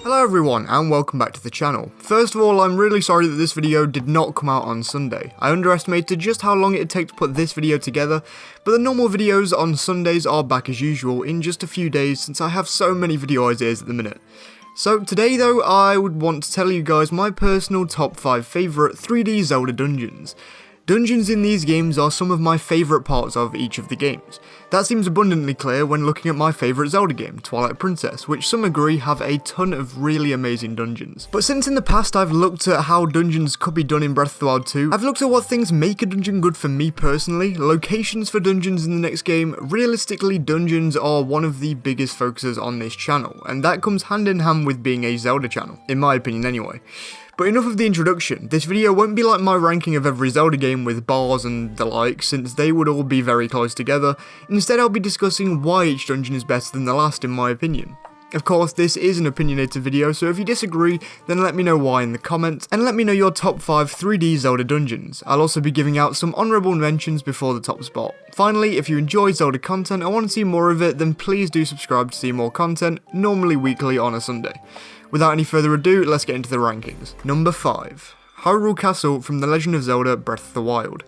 Hello everyone and welcome back to the channel. First of all, I'm really sorry that this video did not come out on Sunday. I underestimated just how long it would take to put this video together, but the normal videos on Sundays are back as usual in just a few days since I have so many video ideas at the minute. So today though, I would want to tell you guys my personal top 5 favourite 3D Zelda dungeons. Dungeons in these games are some of my favourite parts of each of the games. That seems abundantly clear when looking at my favourite Zelda game, Twilight Princess, which some agree have a ton of really amazing dungeons. But since in the past I've looked at how dungeons could be done in Breath of the Wild 2, I've looked at what things make a dungeon good for me personally, locations for dungeons in the next game. Realistically, dungeons are one of the biggest focuses on this channel, and that comes hand in hand with being a Zelda channel, in my opinion anyway. But enough of the introduction. This video won't be like my ranking of every Zelda game with bars and the like, since they would all be very close together. Instead, I'll be discussing why each dungeon is better than the last in my opinion. Of course, this is an opinionated video, so if you disagree, then let me know why in the comments, and let me know your top 5 3D Zelda dungeons. I'll also be giving out some honourable mentions before the top spot. Finally, if you enjoy Zelda content and want to see more of it, then please do subscribe to see more content, normally weekly on a Sunday. Without any further ado, let's get into the rankings. Number 5. Hyrule Castle from The Legend of Zelda Breath of the Wild.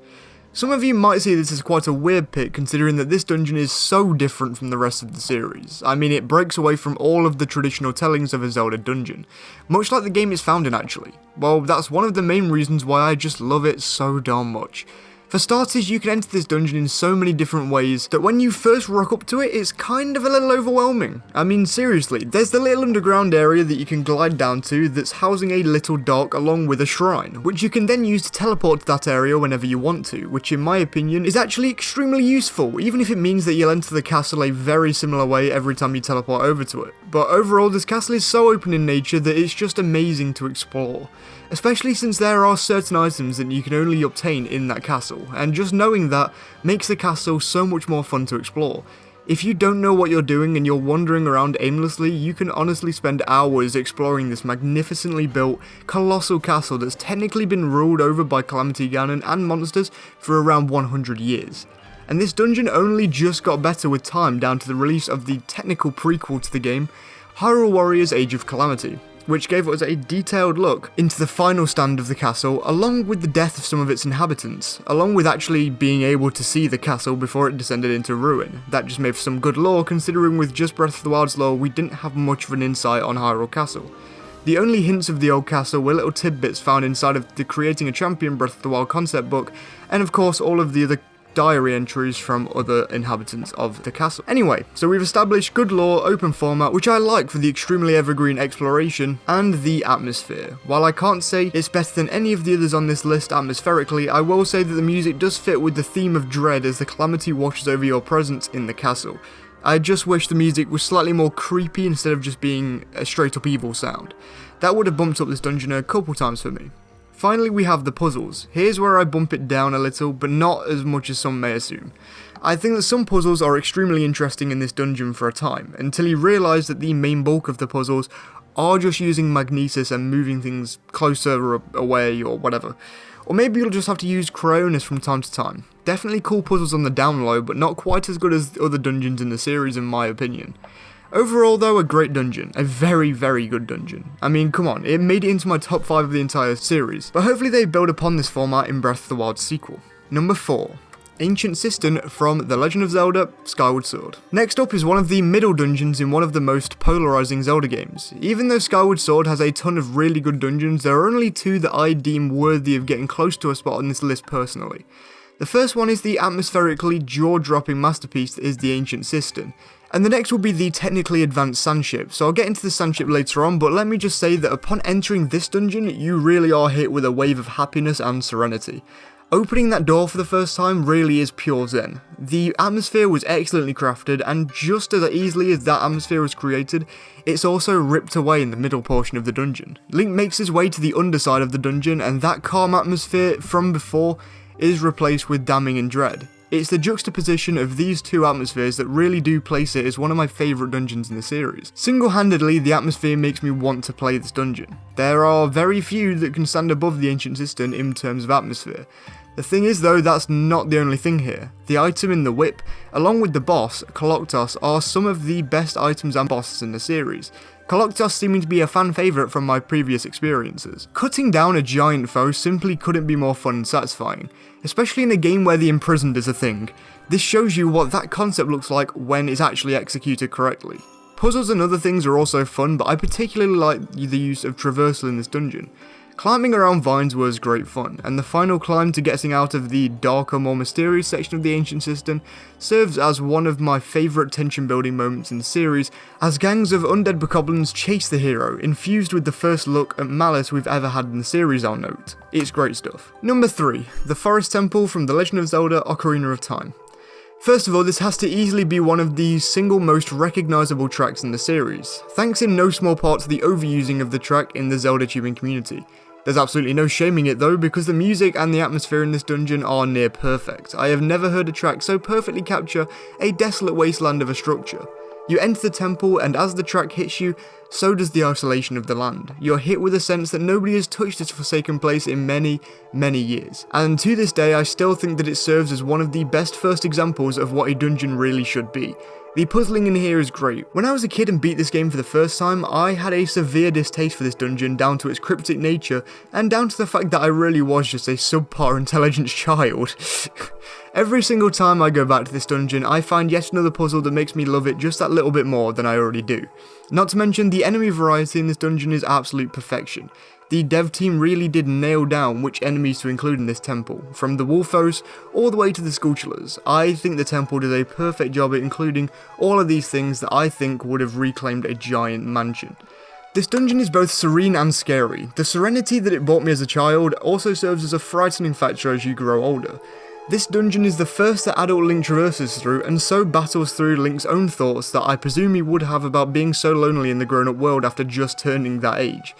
Some of you might see this as quite a weird pick considering that this dungeon is so different from the rest of the series. I mean, it breaks away from all of the traditional tellings of a Zelda dungeon, much like the game it's found in actually. Well, that's one of the main reasons why I just love it so darn much. For starters, you can enter this dungeon in so many different ways that when you first rock up to it, it's kind of a little overwhelming. I mean, seriously, there's the little underground area that you can glide down to that's housing a little dock along with a shrine, which you can then use to teleport to that area whenever you want to, which in my opinion is actually extremely useful, even if it means that you'll enter the castle a very similar way every time you teleport over to it. But overall, this castle is so open in nature that it's just amazing to explore. Especially since there are certain items that you can only obtain in that castle, and just knowing that makes the castle so much more fun to explore. If you don't know what you're doing and you're wandering around aimlessly, you can honestly spend hours exploring this magnificently built, colossal castle that's technically been ruled over by Calamity Ganon and monsters for around 100 years. And this dungeon only just got better with time down to the release of the technical prequel to the game, Hyrule Warriors Age of Calamity, which gave us a detailed look into the final stand of the castle, along with the death of some of its inhabitants, along with actually being able to see the castle before it descended into ruin. That just made for some good lore, considering with just Breath of the Wild's lore, we didn't have much of an insight on Hyrule Castle. The only hints of the old castle were little tidbits found inside of the Creating a Champion Breath of the Wild concept book, and of course all of the other diary entries from other inhabitants of the castle. Anyway, so we've established good lore, open format, which I like for the extremely evergreen exploration, and the atmosphere. While I can't say it's better than any of the others on this list atmospherically, I will say that the music does fit with the theme of dread as the calamity washes over your presence in the castle. I just wish the music was slightly more creepy instead of just being a straight up evil sound. That would have bumped up this dungeon a couple times for me. Finally, we have the puzzles. Here's where I bump it down a little, but not as much as some may assume. I think that some puzzles are extremely interesting in this dungeon for a time, until you realise that the main bulk of the puzzles are just using magnesis and moving things closer or away or whatever. Or maybe you'll just have to use Cryonis from time to time. Definitely cool puzzles on the down low, but not quite as good as other dungeons in the series in my opinion. Overall though, a great dungeon. A very, very good dungeon. I mean, come on, it made it into my top 5 of the entire series, but hopefully they build upon this format in Breath of the Wild sequel. Number 4. Ancient Cistern from The Legend of Zelda Skyward Sword. Next up is one of the middle dungeons in one of the most polarizing Zelda games. Even though Skyward Sword has a ton of really good dungeons, there are only 2 that I deem worthy of getting close to a spot on this list personally. The first one is the atmospherically jaw-dropping masterpiece that is the Ancient Cistern, and the next will be the technically advanced sandship, so I'll get into the sandship later on, but let me just say that upon entering this dungeon, you really are hit with a wave of happiness and serenity. Opening that door for the first time really is pure zen. The atmosphere was excellently crafted, and just as easily as that atmosphere was created, it's also ripped away in the middle portion of the dungeon. Link makes his way to the underside of the dungeon, and that calm atmosphere from before is replaced with damning and dread. It's the juxtaposition of these 2 atmospheres that really do place it as one of my favourite dungeons in the series. Single-handedly, the atmosphere makes me want to play this dungeon. There are very few that can stand above the Ancient Cistern in terms of atmosphere. The thing is though, that's not the only thing here. The item in the whip, along with the boss, Koloktos, are some of the best items and bosses in the series. Koloktos seeming to be a fan favourite from my previous experiences. Cutting down a giant foe simply couldn't be more fun and satisfying, especially in a game where the imprisoned is a thing. This shows you what that concept looks like when it's actually executed correctly. Puzzles and other things are also fun, but I particularly like the use of traversal in this dungeon. Climbing around vines was great fun, and the final climb to getting out of the darker, more mysterious section of the ancient system serves as one of my favourite tension building moments in the series, as gangs of undead bokoblins chase the hero, infused with the first look at malice we've ever had in the series, I'll note. It's great stuff. Number 3, the Forest Temple from The Legend of Zelda Ocarina of Time. First of all, this has to easily be one of the single most recognisable tracks in the series, thanks in no small part to the overusing of the track in the Zelda tubing community. There's absolutely no shaming it though, because the music and the atmosphere in this dungeon are near perfect. I have never heard a track so perfectly capture a desolate wasteland of a structure. You enter the temple, and as the track hits you, so does the isolation of the land. You're hit with a sense that nobody has touched this forsaken place in many, many years. And to this day, I still think that it serves as one of the best first examples of what a dungeon really should be. The puzzling in here is great. When I was a kid and beat this game for the first time, I had a severe distaste for this dungeon down to its cryptic nature, and down to the fact that I really was just a subpar intelligence child. Every single time I go back to this dungeon, I find yet another puzzle that makes me love it just that little bit more than I already do. Not to mention, the enemy variety in this dungeon is absolute perfection. The dev team really did nail down which enemies to include in this temple, from the Wolfos all the way to the Skulltulas. I think the temple did a perfect job at including all of these things that I think would have reclaimed a giant mansion. This dungeon is both serene and scary. The serenity that it brought me as a child also serves as a frightening factor as you grow older. This dungeon is the first that adult Link traverses through, and so battles through Link's own thoughts that I presume he would have about being so lonely in the grown-up world after just turning that age.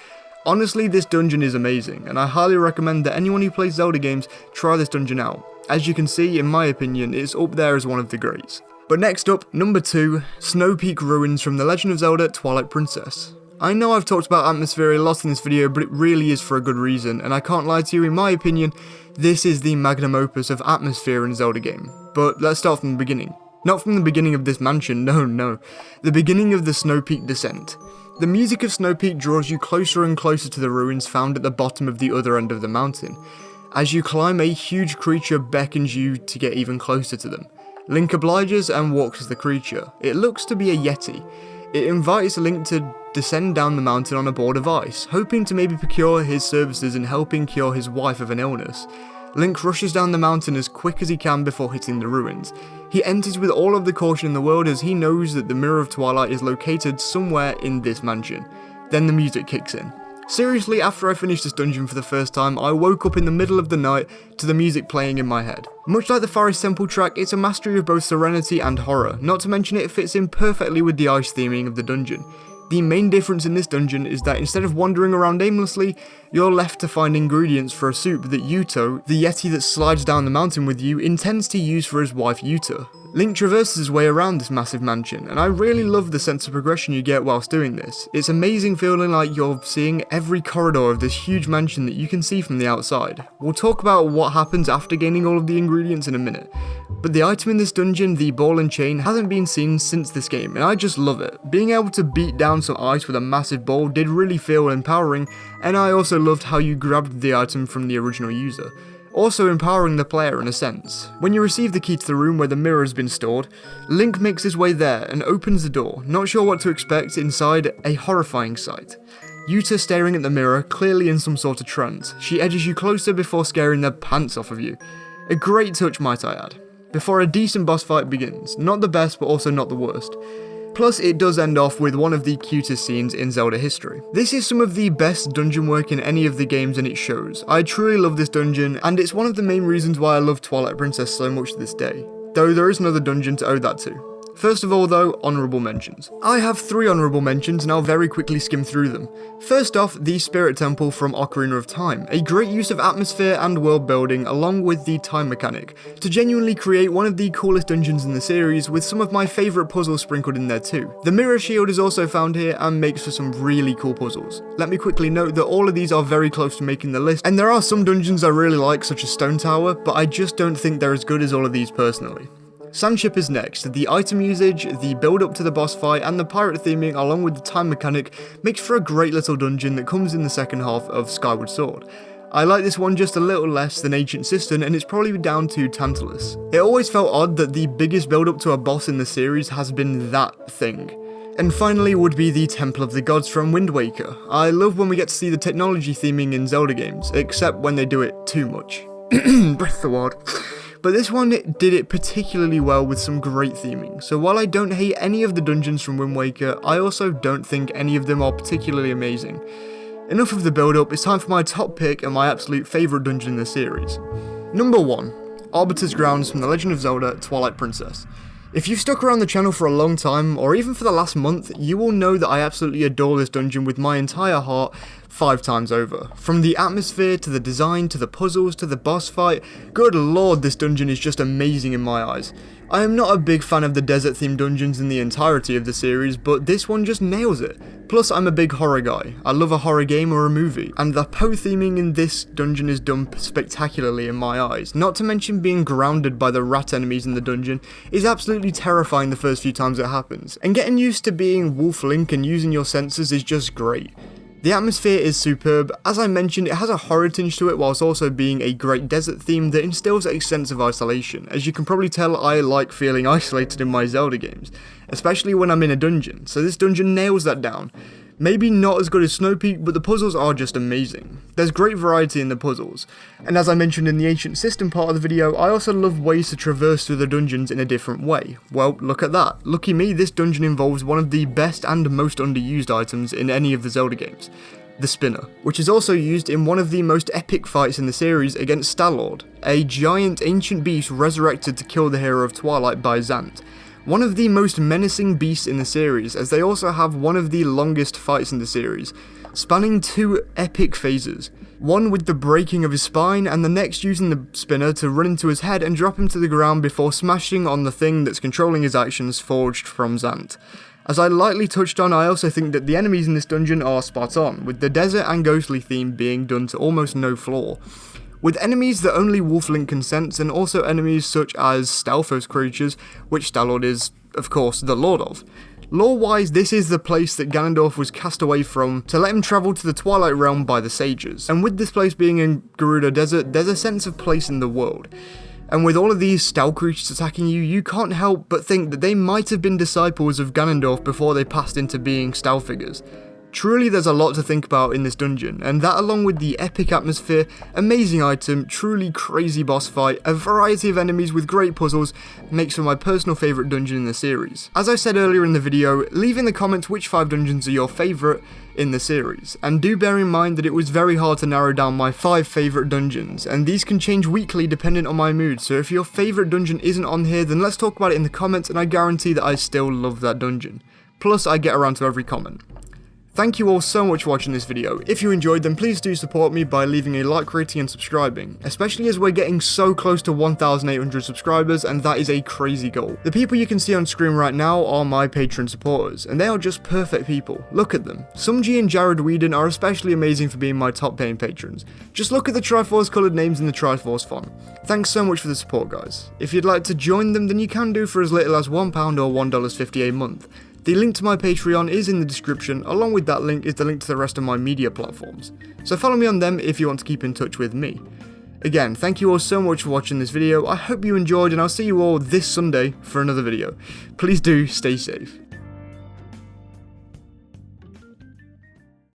Honestly, this dungeon is amazing, and I highly recommend that anyone who plays Zelda games try this dungeon out. As you can see, in my opinion, it's up there as one of the greats. But next up, number 2, Snow Peak Ruins from The Legend of Zelda Twilight Princess. I know I've talked about atmosphere a lot in this video, but it really is for a good reason, and I can't lie to you, in my opinion, this is the magnum opus of atmosphere in a Zelda game. But let's start from the beginning. Not from the beginning of this mansion, no. The beginning of the Snow Peak descent. The music of Snow Peak draws you closer and closer to the ruins found at the bottom of the other end of the mountain. As you climb, a huge creature beckons you to get even closer to them. Link obliges and walks as the creature. It looks to be a yeti. It invites Link to descend down the mountain on a board of ice, hoping to maybe procure his services in helping cure his wife of an illness. Link rushes down the mountain as quick as he can before hitting the ruins. He enters with all of the caution in the world as he knows that the Mirror of Twilight is located somewhere in this mansion. Then the music kicks in. Seriously, after I finished this dungeon for the first time, I woke up in the middle of the night to the music playing in my head. Much like the Forest Temple track, it's a mastery of both serenity and horror, not to mention it fits in perfectly with the ice theming of the dungeon. The main difference in this dungeon is that instead of wandering around aimlessly, you're left to find ingredients for a soup that Yuto, the yeti that slides down the mountain with you, intends to use for his wife Yuta. Link traverses his way around this massive mansion, and I really love the sense of progression you get whilst doing this. It's amazing feeling like you're seeing every corridor of this huge mansion that you can see from the outside. We'll talk about what happens after gaining all of the ingredients in a minute, but the item in this dungeon, the ball and chain, hasn't been seen since this game, and I just love it. Being able to beat down some ice with a massive ball did really feel empowering, and I also loved how you grabbed the item from the original user. Also empowering the player in a sense. When you receive the key to the room where the mirror has been stored, Link makes his way there and opens the door, not sure what to expect inside a horrifying sight. Yuta staring at the mirror, clearly in some sort of trance. She edges you closer before scaring the pants off of you. A great touch, might I add. Before a decent boss fight begins, not the best but also not the worst. Plus, it does end off with one of the cutest scenes in Zelda history. This is some of the best dungeon work in any of the games, and it shows. I truly love this dungeon, and it's one of the main reasons why I love Twilight Princess so much to this day. Though there is another dungeon to owe that to. First of all though, honourable mentions. I have 3 honourable mentions and I'll very quickly skim through them. First off, the Spirit Temple from Ocarina of Time, a great use of atmosphere and world building along with the time mechanic, to genuinely create one of the coolest dungeons in the series with some of my favourite puzzles sprinkled in there too. The mirror shield is also found here and makes for some really cool puzzles. Let me quickly note that all of these are very close to making the list, and there are some dungeons I really like such as Stone Tower, but I just don't think they're as good as all of these personally. Sandship is next. The item usage, the build up to the boss fight, and the pirate theming along with the time mechanic makes for a great little dungeon that comes in the second half of Skyward Sword. I like this one just a little less than Ancient Cistern, and it's probably down to Tantalus. It always felt odd that the biggest build up to a boss in the series has been that thing. And finally would be the Temple of the Gods from Wind Waker. I love when we get to see the technology theming in Zelda games, except when they do it too much. Breath the word. But this one did it particularly well with some great theming, so while I don't hate any of the dungeons from Wind Waker, I also don't think any of them are particularly amazing. Enough of the build up, it's time for my top pick and my absolute favourite dungeon in the series. Number 1, Arbiters Grounds from The Legend of Zelda Twilight Princess. If you've stuck around the channel for a long time, or even for the last month, you will know that I absolutely adore this dungeon with my entire heart 5 times over. From the atmosphere, to the design, to the puzzles, to the boss fight, good lord, this dungeon is just amazing in my eyes. I am not a big fan of the desert themed dungeons in the entirety of the series, but this one just nails it. Plus, I'm a big horror guy. I love a horror game or a movie, and the Poe theming in this dungeon is done spectacularly in my eyes. Not to mention being grounded by the rat enemies in the dungeon is absolutely terrifying the first few times it happens, and getting used to being Wolf Link and using your senses is just great. The atmosphere is superb. As I mentioned, it has a horror tinge to it whilst also being a great desert theme that instills a sense of isolation. As you can probably tell, I like feeling isolated in my Zelda games, especially when I'm in a dungeon, so this dungeon nails that down. Maybe not as good as Snow Peak, but the puzzles are just amazing. There's great variety in the puzzles, and as I mentioned in the Ancient Cistern part of the video, I also love ways to traverse through the dungeons in a different way. Well, look at that. Lucky me, this dungeon involves one of the best and most underused items in any of the Zelda games, the spinner, which is also used in one of the most epic fights in the series against Star-Lord, a giant ancient beast resurrected to kill the hero of Twilight by Zant. One of the most menacing beasts in the series, as they also have one of the longest fights in the series, spanning 2 epic phases. One with the breaking of his spine, and the next using the spinner to run into his head and drop him to the ground before smashing on the thing that's controlling his actions forged from Zant. As I lightly touched on, I also think that the enemies in this dungeon are spot on, with the desert and ghostly theme being done to almost no flaw. With enemies that only Wolf Link can sense, and also enemies such as Stalfos creatures, which Star-Lord is, of course, the lord of. Lore-wise, this is the place that Ganondorf was cast away from to let him travel to the Twilight Realm by the sages. And with this place being in Gerudo Desert, there's a sense of place in the world. And with all of these Stal creatures attacking you, you can't help but think that they might have been disciples of Ganondorf before they passed into being Stal figures. Truly, there's a lot to think about in this dungeon, and that along with the epic atmosphere, amazing item, truly crazy boss fight, a variety of enemies with great puzzles, makes for my personal favourite dungeon in the series. As I said earlier in the video, leave in the comments which 5 dungeons are your favourite in the series, and do bear in mind that it was very hard to narrow down my 5 favourite dungeons, and these can change weekly depending on my mood, so if your favourite dungeon isn't on here, then let's talk about it in the comments, and I guarantee that I still love that dungeon. Plus, I get around to every comment. Thank you all so much for watching this video. If you enjoyed, then please do support me by leaving a like, rating and subscribing, especially as we're getting so close to 1,800 subscribers, and that is a crazy goal. The people you can see on screen right now are my Patreon supporters, and they are just perfect people. Look at them. Sumji and Jared Whedon are especially amazing for being my top paying patrons. Just look at the Triforce coloured names in the Triforce font. Thanks so much for the support, guys. If you'd like to join them, then you can do for as little as £1 or $1.50 a month. The link to my Patreon is in the description, along with that link is the link to the rest of my media platforms, so follow me on them if you want to keep in touch with me. Again, thank you all so much for watching this video, I hope you enjoyed, and I'll see you all this Sunday for another video. Please do stay safe.